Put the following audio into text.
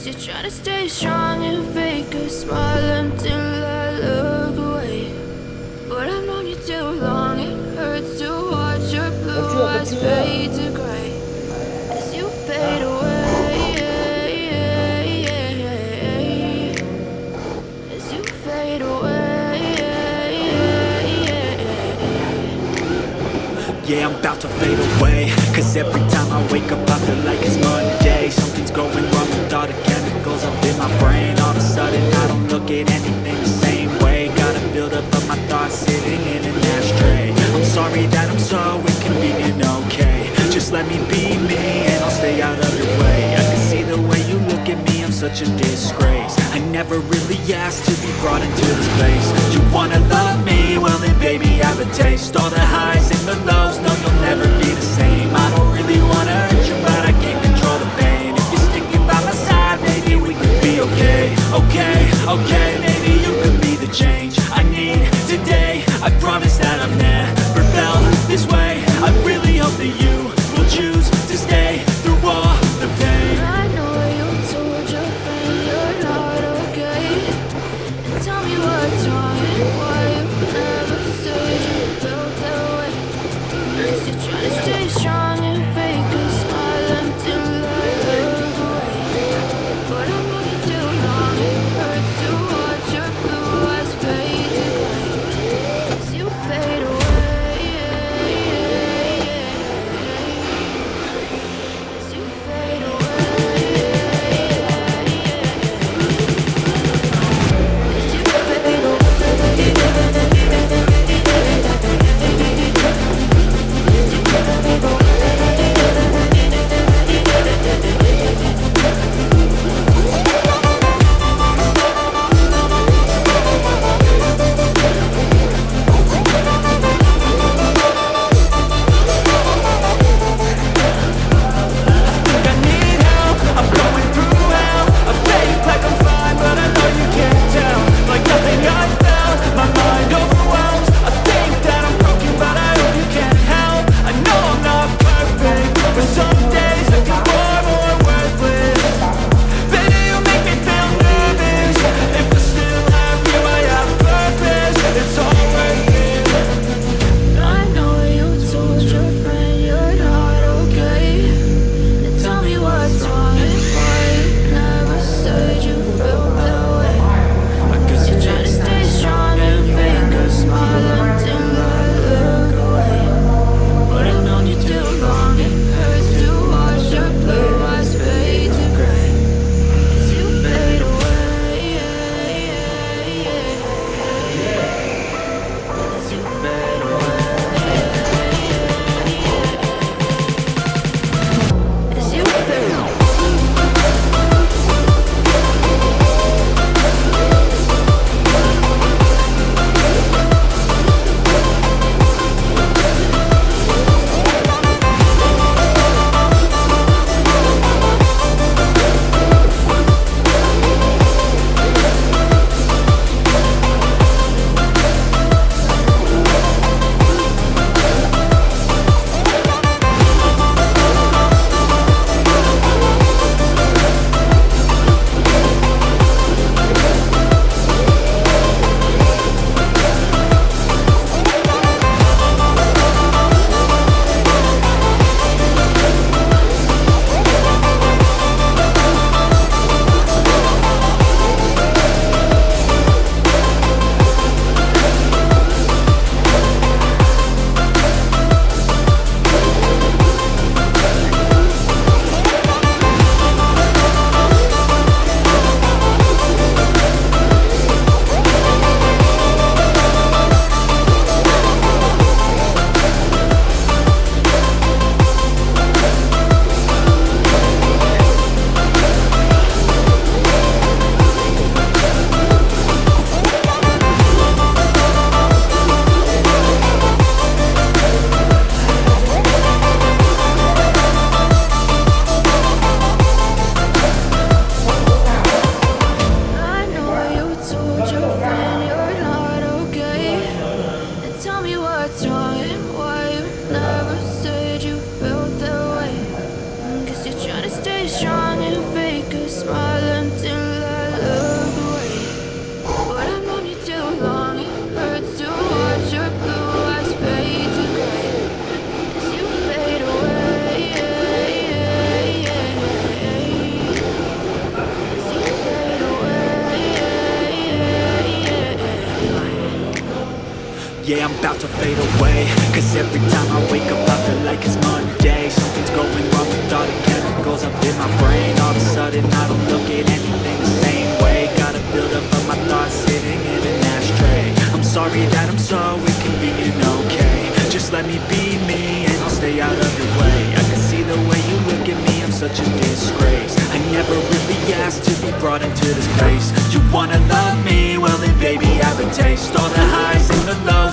Guess you're trying to stay strong and fake a smile until I look away. But I've known you too long, it hurts to watch your blue eyes fade to gray as you fade away. As you fade away. Yeah, I'm about to fade away, cause every time I wake up I feel like it's Monday. Something's going wrong with all the chemicals up in my brain. All of a sudden I don't look at anything the same way. Gotta build up of my thoughts sitting in an ashtray. I'm sorry that I'm so inconvenient, okay. Just let me be me and I'll stay out of your way. I can see the way you look at me, I'm such a disgrace. I never really asked to be brought into this place. You wanna love me? Well then baby have a taste. All the highs and the lows, no you'll never be the same. I don't really wanna hurt you but I can't control the pain. If you're sticking by my side, maybe we could be okay. Okay, maybe you could be the change I need today. I promise that I've never felt this way. I really hope that you will choose to stay through all the pain. I know you told your friend you're not okay. And tell me what's wrong and why you never said you felt that way. Guess you're trying to stay strong and fake a smile until I look away. But I know you too long, it hurts to watch your blue eyes fade to gray as you fade away. As you fade away. As you fade away. Trying to stay strong and fake a smile. Yeah, I'm about to fade away, cause every time I wake up I feel like it's Monday. Something's going wrong with all the chemicals up in my brain. All of a sudden I don't look at anything the same way. Gotta build up of my thoughts sitting in an ashtray. I'm sorry that I'm so inconvenient, okay. Just let me be me and I'll stay out of your way. I can see the way you look at me, I'm such a disgrace. I never really asked to be brought into this place. You wanna love me? Well then baby I have a taste. All the highs and the lows,